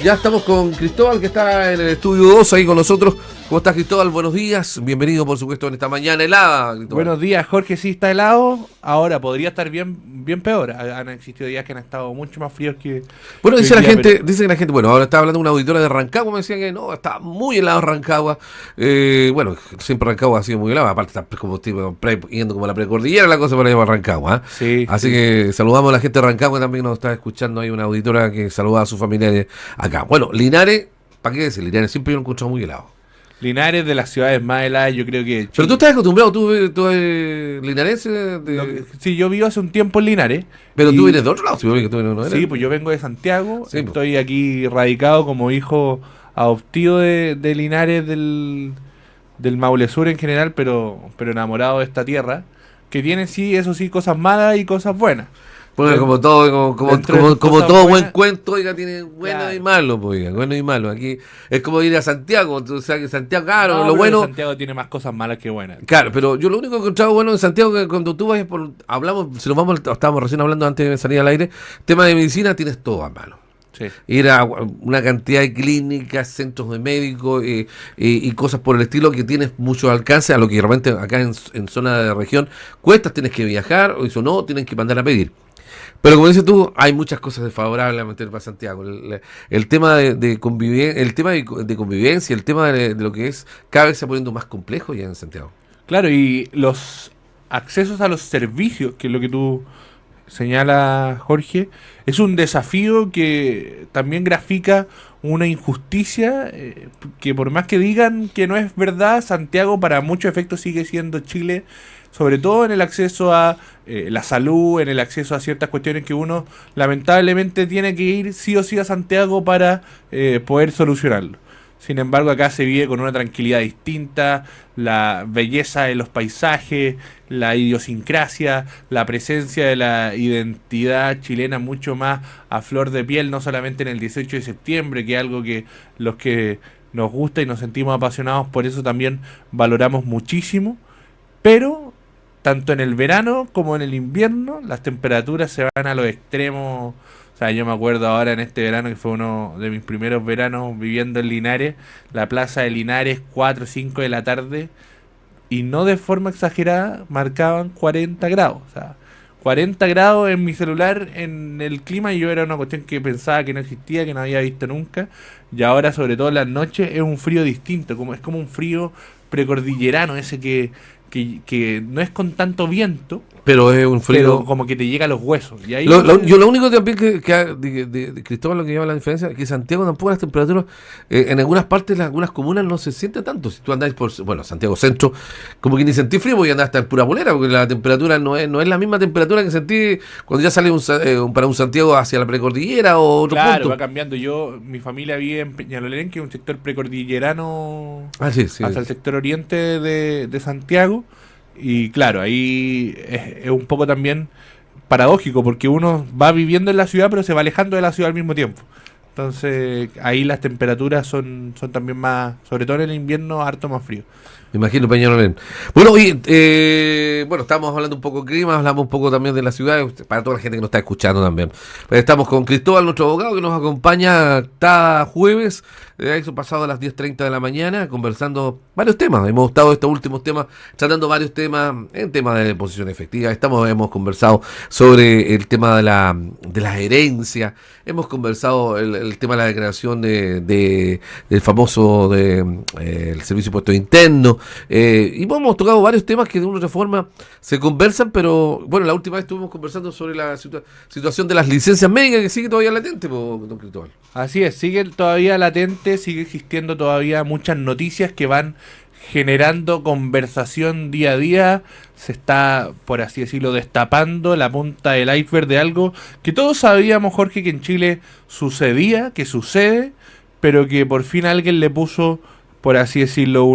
Ya estamos con Cristóbal, que está en el estudio 2 ahí con nosotros. ¿Cómo estás, Cristóbal? Buenos días. Bienvenido, por supuesto, en esta mañana helada, Cristóbal. Buenos días, Jorge. Sí, está helado. Ahora podría estar bien peor. Han existido días que han estado mucho más fríos Bueno, que hoy dice la día, gente, pero bueno, ahora estaba hablando una auditora de Rancagua, me decía que no, está muy helado Rancagua. Bueno, siempre Rancagua ha sido muy helado, aparte está como yendo como la precordillera la cosa para llevar Rancagua, ¿eh? sí, Así sí. que saludamos a la gente de Rancagua, también nos está escuchando ahí una auditora que saluda a sus familiares acá. Bueno, Linares, ¿para qué decir? Linares siempre yo lo he encontrado muy helado. Linares, de las ciudades más heladas, yo creo que de Pero tú Chile. estás acostumbrado, tú eres linarense, Sí, yo vivo hace un tiempo en Linares. pero tú Y vienes de otro lado, si que tú no eres. sí, pues yo vengo de Santiago. Sí, pues. Estoy aquí radicado como hijo adoptivo de Linares, del Maule Sur en general, pero enamorado de esta tierra. Que tiene, sí, eso sí, cosas malas y cosas buenas. Bueno, Den- como todo, Dentro de sus como cosas todo buen buenas, cuento, oiga, tiene bueno y claro. malo, pues, oiga, bueno y malo. Aquí es como ir a Santiago, tú sabes que Santiago, claro, No, lo pero bueno, Santiago tiene más cosas malas que buenas. claro, pero yo lo único que he encontrado bueno en Santiago que cuando tú vas hablamos, si nos vamos, estábamos recién hablando antes de salir al aire, tema de medicina, tienes todo a mano. Sí. Ir a una cantidad de clínicas, centros de médicos y cosas por el estilo que tienes mucho alcance a lo que realmente acá en zona de región cuestas, tienes que viajar o eso no, tienes que mandar a pedir. Pero como dices tú, hay muchas cosas desfavorables a meter para Santiago. El tema de convivencia, el tema de lo que es, cada vez se está poniendo más complejo ya en Santiago. Claro, y los accesos a los servicios, que es lo que tú señalas, Jorge, es un desafío que también grafica una injusticia que por más que digan que no es verdad, Santiago para muchos efectos sigue siendo Chile, sobre todo en el acceso a la salud, en el acceso a ciertas cuestiones que uno lamentablemente tiene que ir sí o sí a Santiago para poder solucionarlo. Sin embargo, acá se vive con una tranquilidad distinta, la belleza de los paisajes, la idiosincrasia, la presencia de la identidad chilena mucho más a flor de piel, no solamente en el 18 de septiembre, que es algo que los que nos gusta y nos sentimos apasionados por eso también valoramos muchísimo, pero tanto en el verano como en el invierno las temperaturas se van a los extremos. O sea, yo me acuerdo ahora en este verano que fue uno de mis primeros veranos viviendo en Linares, la plaza de Linares, 4 o 5 de la tarde, y no de forma exagerada, marcaban 40 grados. O sea, 40 grados en mi celular en el clima, y yo era una cuestión que pensaba que no existía, que no había visto nunca. Y ahora, sobre todo en las noches, es un frío distinto, es como un frío precordillerano, ese que no es con tanto viento, Pero es un pero frío. como que te llega a los huesos. Y ahí uno... Yo lo único también de Cristóbal, lo que lleva la diferencia es que Santiago tampoco las temperaturas, en algunas partes, en algunas comunas no se siente tanto. Si tú andáis por, bueno, Santiago Centro, como que ni sentí frío porque andás hasta en pura bolera, porque la temperatura no es la misma temperatura que sentí cuando ya sale para un Santiago hacia la precordillera o otro Claro, va punto. cambiando. Mi familia vive en Peñalolén, que es un sector precordillerano Ah, sí, sí. hasta el sector oriente de Santiago. Y claro, ahí es un poco también paradójico, porque uno va viviendo en la ciudad, pero se va alejando de la ciudad al mismo tiempo. Entonces, ahí las temperaturas son también más, sobre todo en el invierno, harto más frío. Me imagino Peñalolén. Bueno, bueno, estamos hablando un poco de clima, hablamos un poco también de la ciudad, para toda la gente que nos está escuchando también. Estamos con Cristóbal, nuestro abogado, que nos acompaña cada jueves, eso pasado a las 10:30 de la mañana, conversando varios temas. Hemos estado estos últimos temas, tratando varios temas, en temas de posición efectiva. Hemos conversado sobre el tema de las herencias, hemos conversado el tema de la declaración del famoso el servicio de impuestos internos. Y hemos tocado varios temas que de una u otra forma se conversan, pero bueno, la última vez estuvimos conversando sobre la situación de las licencias médicas que sigue todavía latente, don Cristóbal. Así es, sigue todavía latente, sigue existiendo todavía muchas noticias que van generando conversación día a día. Se está, por así decirlo, destapando la punta del iceberg de algo que todos sabíamos, Jorge, que en Chile sucedía, que sucede, pero que por fin alguien le puso, por así decirlo,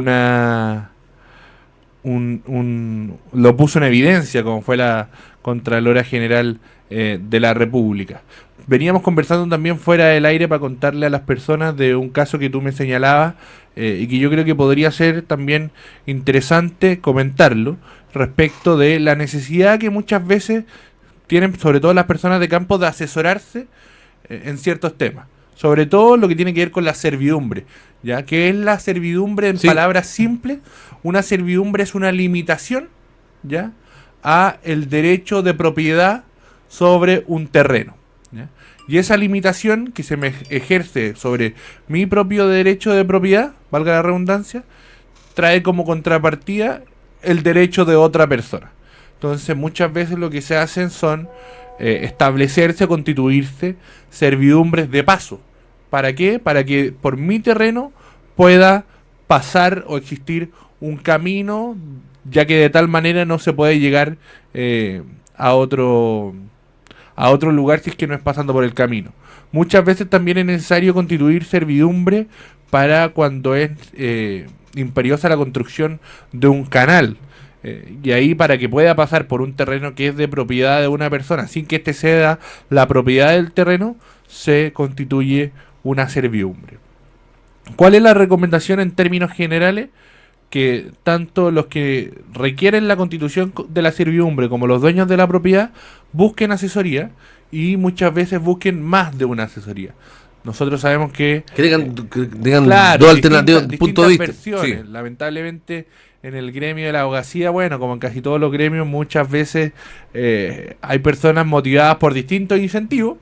lo puso en evidencia, como fue la Contralora General de la República. Veníamos conversando también fuera del aire para contarle a las personas de un caso que tú me señalabas y que yo creo que podría ser también interesante comentarlo, respecto de la necesidad que muchas veces tienen, sobre todo las personas de campo, de asesorarse en ciertos temas. sobre todo lo que tiene que ver con la servidumbre, ¿ya? ¿Qué es la servidumbre en palabras simples? Una servidumbre es una limitación, ¿ya?, a el derecho de propiedad sobre un terreno, ¿ya? Y esa limitación que se me ejerce sobre mi propio derecho de propiedad, valga la redundancia, trae como contrapartida el derecho de otra persona. Entonces muchas veces lo que se hacen son establecerse, constituirse servidumbres de paso. ¿Para qué? Para que por mi terreno pueda pasar o existir un camino, ya que de tal manera no se puede llegar a otro lugar si es que no es pasando por el camino. Muchas veces también es necesario constituir servidumbre para cuando es imperiosa la construcción de un canal. Y ahí, para que pueda pasar por un terreno que es de propiedad de una persona sin que éste ceda la propiedad del terreno, se constituye una servidumbre. ¿Cuál es la recomendación en términos generales? Que tanto los que requieren la constitución de la servidumbre como los dueños de la propiedad busquen asesoría, y muchas veces busquen más de una asesoría. Nosotros sabemos que digan claro, dos alternativas, puntos de vista. versiones. Sí. Lamentablemente en el gremio de la abogacía, bueno, como en casi todos los gremios, muchas veces hay personas motivadas por distintos incentivos.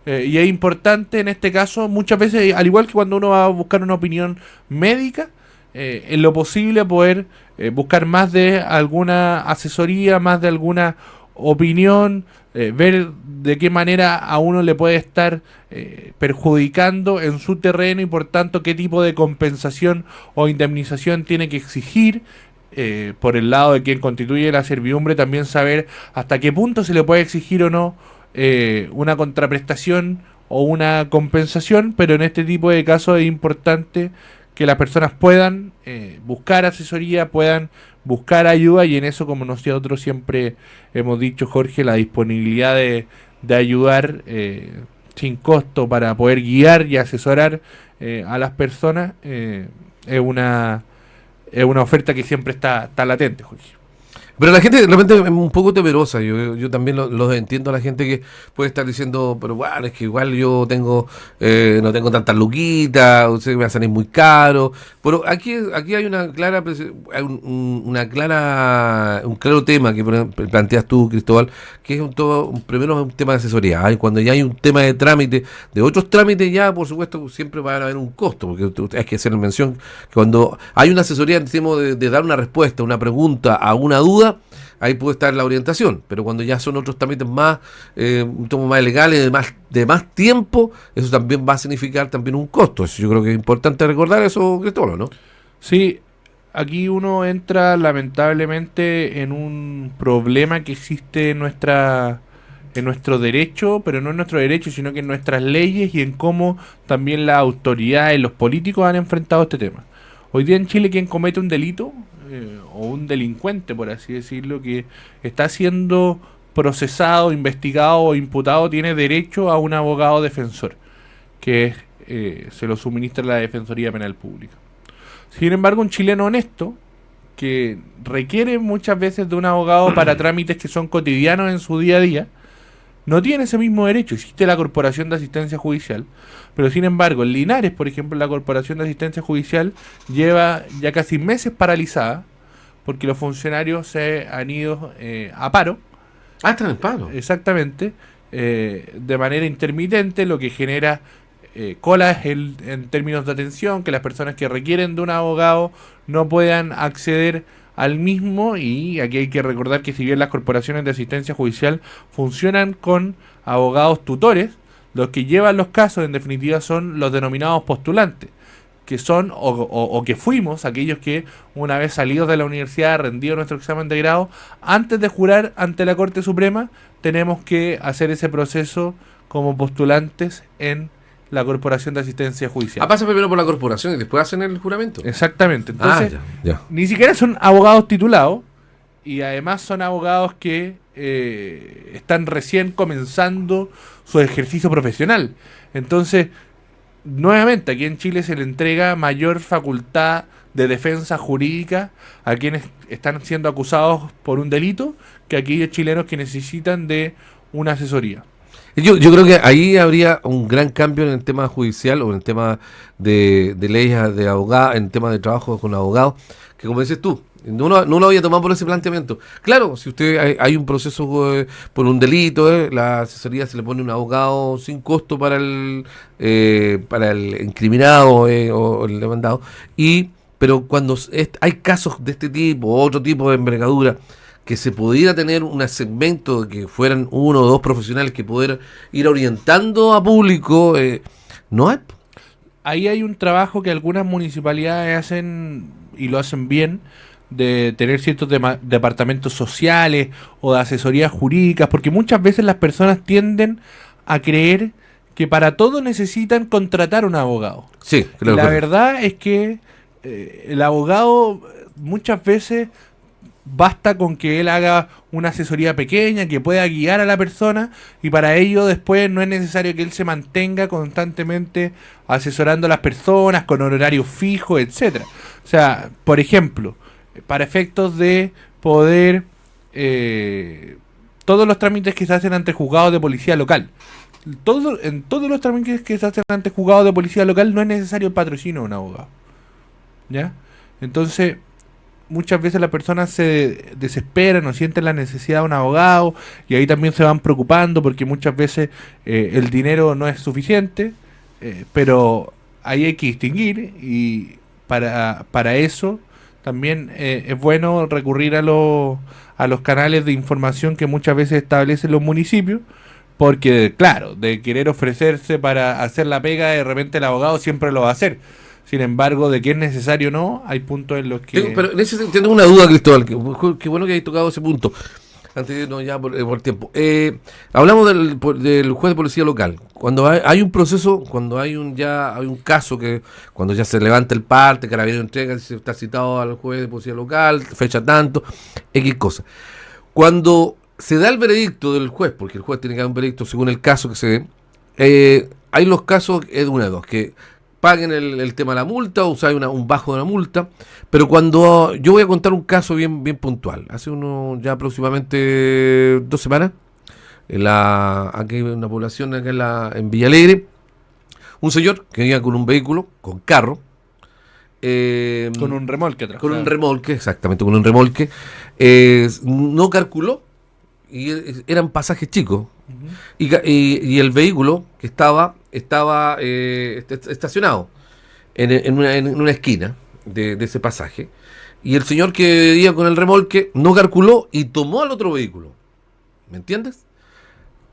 Y es importante en este caso, muchas veces, al igual que cuando uno va a buscar una opinión médica, en lo posible poder buscar más de alguna asesoría, más de alguna opinión, ver de qué manera a uno le puede estar perjudicando en su terreno, y por tanto qué tipo de compensación o indemnización tiene que exigir. Por el lado de quien constituye la servidumbre, también saber hasta qué punto se le puede exigir o no una contraprestación o una compensación, pero en este tipo de casos es importante que las personas puedan buscar asesoría, puedan buscar ayuda, y en eso, como nosotros siempre hemos dicho, Jorge, la disponibilidad de ayudar sin costo para poder guiar y asesorar a las personas es una oferta que siempre está latente, Jorge. Pero la gente de repente es un poco temerosa. Yo también los entiendo a la gente que puede estar diciendo, pero bueno, es que igual yo tengo no tengo tantas luquitas, o sea, me va a salir muy caro. Pero aquí hay una clara, un claro tema que planteas tú, Cristóbal, que es primero es un tema de asesoría. Cuando ya hay un tema de trámite, de otros trámites, ya por supuesto siempre va a haber un costo, porque hay que hacer mención que cuando hay una asesoría, decimos, de dar una respuesta, una pregunta a una duda, ahí puede estar la orientación. Pero cuando ya son otros trámites más un poco más legales, de más tiempo, eso también va a significar también un costo. Eso yo creo que es importante recordar eso, Cristóbal, ¿no? Sí, aquí uno entra lamentablemente en un problema que existe en nuestro derecho, pero no en nuestro derecho, sino que en nuestras leyes, y en cómo también las autoridades, los políticos han enfrentado este tema. Hoy día en Chile, quien comete un delito o un delincuente, por así decirlo, que está siendo procesado, investigado o imputado, tiene derecho a un abogado defensor, que se lo suministra la Defensoría Penal Pública. Sin embargo, un chileno honesto, que requiere muchas veces de un abogado para trámites que son cotidianos en su día a día, no tiene ese mismo derecho. Existe la Corporación de Asistencia Judicial, pero sin embargo en Linares, por ejemplo, la Corporación de Asistencia Judicial lleva ya casi meses paralizada, porque los funcionarios se han ido a paro. Están en paro. Exactamente, de manera intermitente, lo que genera colas en términos de atención, que las personas que requieren de un abogado no puedan acceder al mismo. Y aquí hay que recordar que si bien las corporaciones de asistencia judicial funcionan con abogados tutores, los que llevan los casos en definitiva son los denominados postulantes, que son o que fuimos aquellos que, una vez salidos de la universidad, rendido nuestro examen de grado, antes de jurar ante la Corte Suprema, tenemos que hacer ese proceso como postulantes en la Corporación de Asistencia Judicial. Pasan primero por la corporación y después hacen el juramento. Exactamente. Entonces, ya. Ni siquiera son abogados titulados, y además son abogados que están recién comenzando su ejercicio profesional. Entonces, nuevamente, aquí en Chile se le entrega mayor facultad de defensa jurídica a quienes están siendo acusados por un delito que a aquellos chilenos que necesitan de una asesoría. Yo creo que ahí habría un gran cambio en el tema judicial o en el tema de leyes de abogados, en el tema de trabajo con abogados, que como dices tú, no lo había tomado por ese planteamiento. Claro, si usted hay un proceso por un delito, la asesoría se le pone un abogado sin costo para el incriminado o el demandado, pero cuando hay casos de este tipo, otro tipo de envergadura, que se pudiera tener un segmento de que fueran uno o dos profesionales que pudieran ir orientando a público, no hay. Ahí hay un trabajo que algunas municipalidades hacen y lo hacen bien, de tener ciertos departamentos sociales o de asesorías jurídicas, porque muchas veces las personas tienden a creer que para todo necesitan contratar un abogado. Sí, y la verdad es que el abogado muchas veces basta con que él haga una asesoría pequeña que pueda guiar a la persona, y para ello después no es necesario que él se mantenga constantemente asesorando a las personas con horarios fijos, etcétera. O sea, por ejemplo, para efectos de poder todos los trámites que se hacen ante juzgados de policía local, en todos los trámites que se hacen ante juzgados de policía local no es necesario el patrocinio de un abogado, ¿ya? Entonces muchas veces las personas se desesperan o sienten la necesidad de un abogado, y ahí también se van preocupando porque muchas veces el dinero no es suficiente, pero ahí hay que distinguir, y para eso también es bueno recurrir a los canales de información que muchas veces establecen los municipios, porque claro, de querer ofrecerse para hacer la pega, de repente el abogado siempre lo va a hacer. Sin embargo, de que es necesario o no, hay puntos en los que... Pero en ese sentido tengo una duda, Cristóbal, qué bueno que hayas tocado ese punto, antes de irnos ya por tiempo. Hablamos del juez de policía local. Cuando hay un proceso, cuando hay un caso, que cuando ya se levanta el parte, Carabinero entrega, se está citado al juez de policía local, fecha tanto, X cosa. Cuando se da el veredicto del juez, porque el juez tiene que dar un veredicto según el caso que se dé, hay los casos, es una de dos, que paguen el tema de la multa, o sea, hay un bajo de la multa, pero cuando yo voy a contar un caso bien puntual, hace ya aproximadamente 2 semanas, aquí en una población acá en Villa Alegre, un señor que venía con un vehículo, con carro, con un remolque atrás. Con un remolque, exactamente, con un remolque, no calculó, y eran pasajes chicos, y el vehículo que estaba estacionado en una esquina de ese pasaje, y el señor que iba con el remolque no calculó y tomó al otro vehículo. ¿Me entiendes?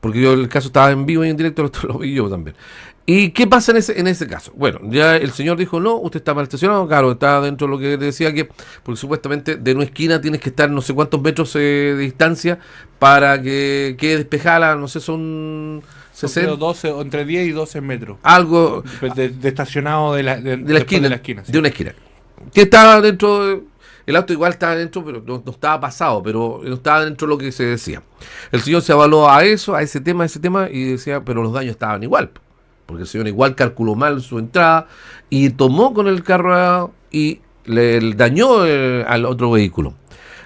Porque el caso estaba en vivo y en directo, lo vi yo también. ¿Y qué pasa en ese caso? Bueno, ya el señor dijo, no, usted está mal estacionado, claro, está dentro de lo que decía, porque supuestamente de una esquina tienes que estar no sé cuántos metros de distancia para que quede despejada, no sé, son 60, 12, entre 10 y 12 metros. Algo de estacionado de la esquina. Sí. De una esquina. Que estaba dentro, el auto igual estaba dentro, pero no estaba pasado, pero no estaba dentro de lo que se decía. El señor se avaló a ese tema, y decía, pero los daños estaban igual. Porque el señor igual calculó mal su entrada y tomó con el carro y le dañó al otro vehículo.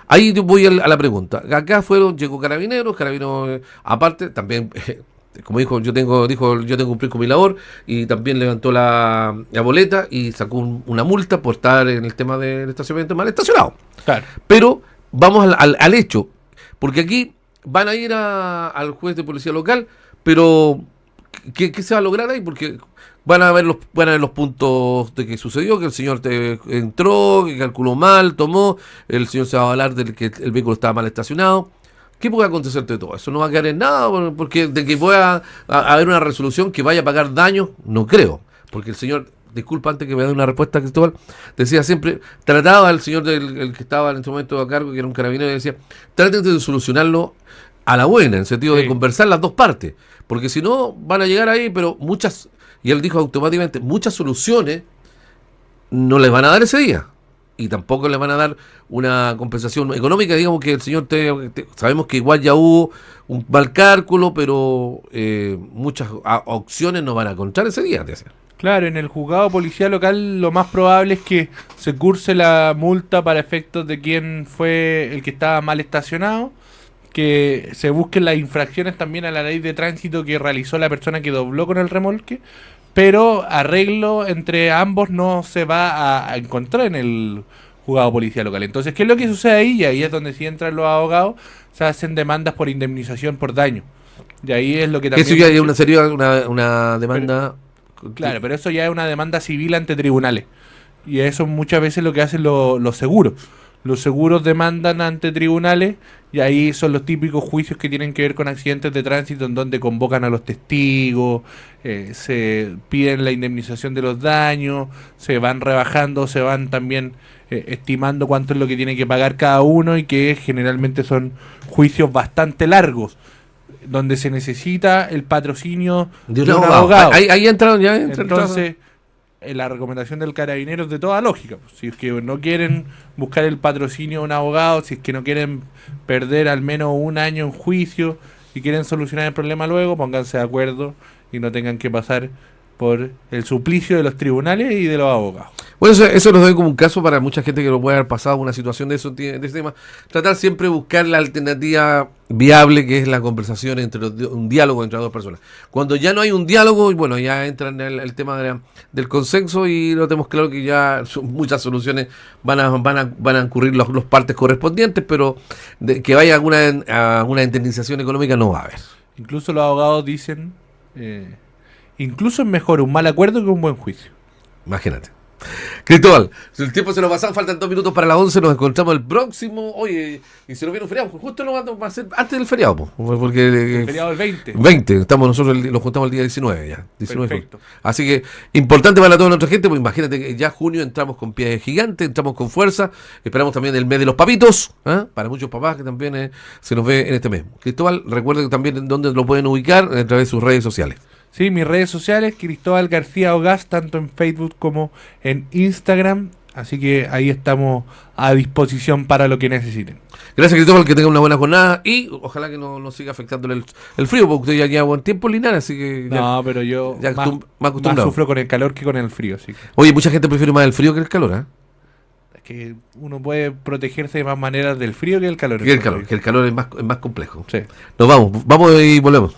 Ahí voy a la pregunta. Acá llegó Carabineros, aparte también, como dijo, yo tengo que cumplir con mi labor, y también levantó la boleta y sacó una multa por estar en el tema del estacionamiento mal estacionado. Claro. Pero vamos al hecho, porque aquí van a ir al juez de policía local, pero ¿qué se va a lograr ahí? Porque van a ver los puntos de que sucedió, que el señor entró, que calculó mal, tomó, el señor se va a avalar de que el vehículo estaba mal estacionado. ¿Qué puede acontecer de todo eso? No va a quedar en nada, porque de que pueda haber una resolución que vaya a pagar daños, no creo. Porque el señor, disculpa, antes que me dé una respuesta, Cristóbal, decía siempre, trataba al señor el que estaba en este momento a cargo, que era un carabinero, y decía, traten de solucionarlo a la buena, en el sentido de conversar las dos partes, porque si no van a llegar ahí, pero y él dijo automáticamente, muchas soluciones no les van a dar ese día, y tampoco les van a dar una compensación económica. Digamos que el señor sabemos que igual ya hubo un mal cálculo, pero muchas opciones no van a encontrar ese día. Claro, en el juzgado policial local lo más probable es que se curse la multa para efectos de quién fue el que estaba mal estacionado, que se busquen las infracciones también a la ley de tránsito que realizó la persona que dobló con el remolque, pero arreglo entre ambos no se va a encontrar en el juzgado policial local. Entonces, ¿qué es lo que sucede ahí? Y ahí es donde si entran los abogados, se hacen demandas por indemnización por daño. Y ahí es lo que también... Eso ya sería una demanda... Claro, pero eso ya es una demanda civil ante tribunales. Y eso muchas veces lo que hacen los seguros. Los seguros demandan ante tribunales y ahí son los típicos juicios que tienen que ver con accidentes de tránsito en donde convocan a los testigos, se piden la indemnización de los daños, se van rebajando, se van también estimando cuánto es lo que tiene que pagar cada uno y que generalmente son juicios bastante largos, donde se necesita el patrocinio de un abogado. Ahí entraron ya. Entonces, la recomendación del carabinero es de toda lógica. Si es que no quieren buscar el patrocinio de un abogado, si es que no quieren perder al menos un año en juicio y quieren solucionar el problema luego, pónganse de acuerdo y no tengan que pasar por el suplicio de los tribunales y de los abogados. Bueno, eso nos doy como un caso para mucha gente que lo puede haber pasado una situación de ese tema. Tratar siempre de buscar la alternativa viable, que es la conversación un diálogo entre las dos personas. Cuando ya no hay un diálogo, bueno, ya entra en el tema del consenso y lo tenemos claro que ya muchas soluciones van a incurrir los partes correspondientes, pero que vaya a una indemnización económica no va a haber. Incluso los abogados dicen, incluso es mejor un mal acuerdo que un buen juicio. Imagínate. Cristóbal, el tiempo se nos pasó, faltan 2 minutos para las 11, nos encontramos el próximo, oye, y se nos viene un feriado, justo lo vamos a hacer antes del feriado, porque el feriado el 20. 20, estamos nosotros, lo juntamos el día 19 ya, 19. Perfecto. Así que, importante para toda nuestra gente, pues imagínate que ya junio entramos con pie gigante, entramos con fuerza, esperamos también el mes de los papitos, para muchos papás que también se nos ve en este mes. Cristóbal, recuerden también en dónde lo pueden ubicar, a través de sus redes sociales. Sí, mis redes sociales, Cristóbal García Ogaz, tanto en Facebook como en Instagram. Así que ahí estamos a disposición para lo que necesiten. Gracias, Cristóbal, que tenga una buena jornada y ojalá que no siga afectándole el frío, porque usted ya lleva buen tiempo en Linares, así que... No, pero yo más sufro con el calor que con el frío. Así que. Oye, mucha gente prefiere más el frío que el calor, ¿eh? Es que uno puede protegerse de más maneras del frío que del calor. Que el calor es más complejo. Sí. Nos vamos y volvemos.